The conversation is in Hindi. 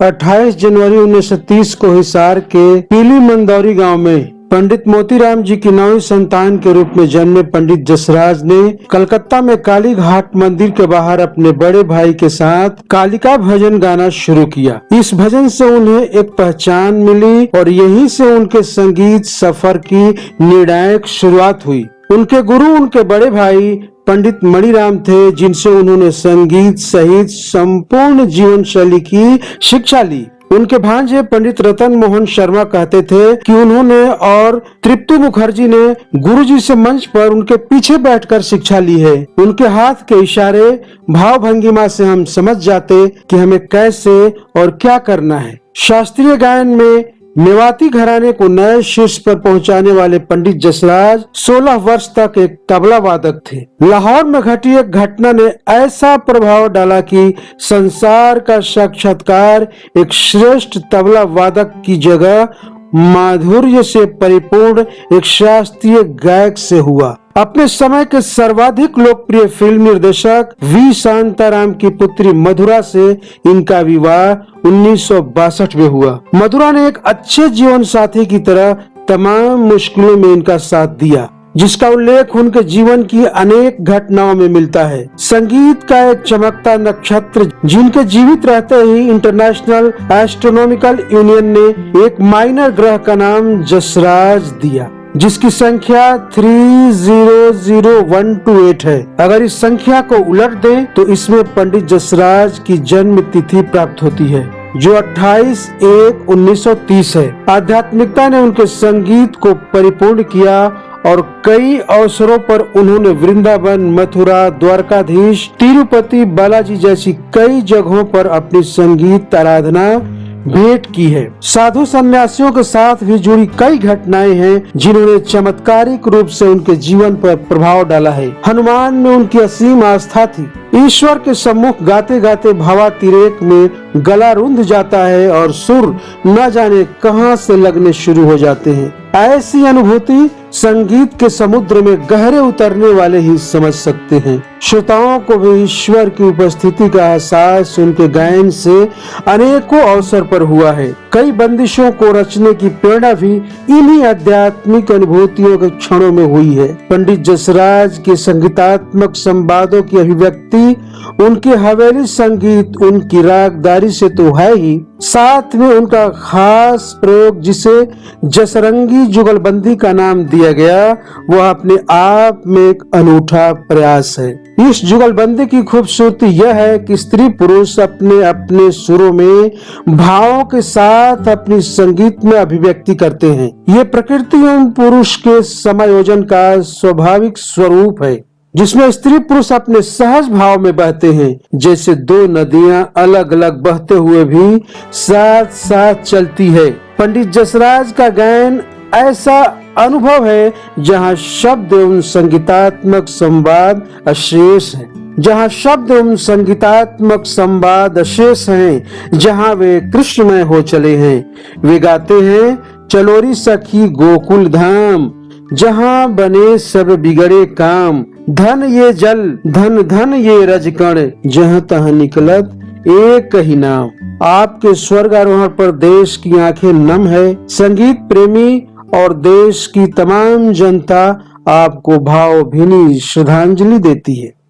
28 जनवरी 1930 को हिसार के पीली मंदौरी गांव में पंडित मोतीराम जी की 9वीं संतान के रूप में जन्मे पंडित जसराज ने कलकत्ता में काली घाट मंदिर के बाहर अपने बड़े भाई के साथ कालिका भजन गाना शुरू किया। इस भजन से उन्हें एक पहचान मिली और यहीं से उनके संगीत सफर की निर्णायक शुरुआत हुई। उनके गुरु उनके बड़े भाई पंडित मणिराम थे, जिनसे उन्होंने संगीत सहित संपूर्ण जीवन शैली की शिक्षा ली। उनके भांजे पंडित रतन मोहन शर्मा कहते थे कि उन्होंने और तृप्ति मुखर्जी ने गुरुजी से मंच पर उनके पीछे बैठकर शिक्षा ली है। उनके हाथ के इशारे भाव भंगिमा से हम समझ जाते कि हमें कैसे और क्या करना है। शास्त्रीय गायन में मेवाती घराने को नए शीर्ष पर पहुंचाने वाले पंडित जसराज 16 वर्ष तक एक तबला वादक थे। लाहौर में घटी एक घटना ने ऐसा प्रभाव डाला कि संसार का साक्षात्कार एक श्रेष्ठ तबला वादक की जगह माधुर्य से परिपूर्ण एक शास्त्रीय गायक से हुआ। अपने समय के सर्वाधिक लोकप्रिय फिल्म निर्देशक वी शांताराम की पुत्री मधुरा से इनका विवाह 1962 में हुआ। मधुरा ने एक अच्छे जीवन साथी की तरह तमाम मुश्किलों में इनका साथ दिया, जिसका उल्लेख उनके जीवन की अनेक घटनाओं में मिलता है। संगीत का एक चमकता नक्षत्र जिनके जीवित रहते ही इंटरनेशनल एस्ट्रोनॉमिकल यूनियन ने एक माइनर ग्रह का नाम जसराज दिया, जिसकी संख्या 300128 है। अगर इस संख्या को उलट दें तो इसमें पंडित जसराज की जन्म तिथि प्राप्त होती है, जो 28/1/1930 है। आध्यात्मिकता ने उनके संगीत को परिपूर्ण किया और कई अवसरों पर उन्होंने वृंदावन, मथुरा, द्वारकाधीश, तिरुपति बालाजी जैसी कई जगहों पर अपनी संगीत आराधना भेंट की है। साधु सन्यासियों के साथ भी जुड़ी कई घटनाएं हैं जिन्होंने चमत्कारिक रूप से उनके जीवन पर प्रभाव डाला है। हनुमान में उनकी असीम आस्था थी। ईश्वर के सम्मुख गाते गाते भावातिरेक में गला रुंध जाता है और सुर न जाने कहां से लगने शुरू हो जाते हैं। ऐसी अनुभूति संगीत के समुद्र में गहरे उतरने वाले ही समझ सकते हैं। श्रोताओं को भी ईश्वर की उपस्थिति का एहसास उनके गायन से अनेकों अवसर पर हुआ है। कई बंदिशों को रचने की प्रेरणा भी इन्हीं आध्यात्मिक अनुभूतियों के क्षणों में हुई है। पंडित जसराज के संगीतात्मक संवादों की अभिव्यक्ति उनके हवेली संगीत, उनकी रागदारी से तो है ही, साथ में उनका खास प्रयोग जिसे जसरंगी जुगलबंदी का नाम दिया गया, वह अपने आप में एक अनूठा प्रयास है। इस जुगलबंदी की खूबसूरती यह है कि स्त्री पुरुष अपने अपने सुरों में भावों के साथ अपनी संगीत में अभिव्यक्ति करते हैं। ये प्रकृति एवं पुरुष के समायोजन का स्वाभाविक स्वरूप है, जिसमें स्त्री पुरुष अपने सहज भाव में बहते हैं, जैसे दो नदियां अलग अलग बहते हुए भी साथ साथ चलती है। पंडित जसराज का गायन ऐसा अनुभव है जहाँ शब्द एवं संगीतात्मक संवाद अशेष है, जहाँ शब्द एवं संगीतात्मक संवाद अशेष हैं, जहाँ वे कृष्णमय हो चले हैं। वे गाते हैं, चलोरी सखी गोकुल धाम, जहाँ बने सब बिगड़े काम, धन ये जल धन धन ये रजकण, जहाँ तहाँ निकलत एक ही नाम। आपके स्वर्ग आरोहण पर देश की आंखें नम है। संगीत प्रेमी और देश की तमाम जनता आपको भावभीनी श्रद्धांजलि देती है।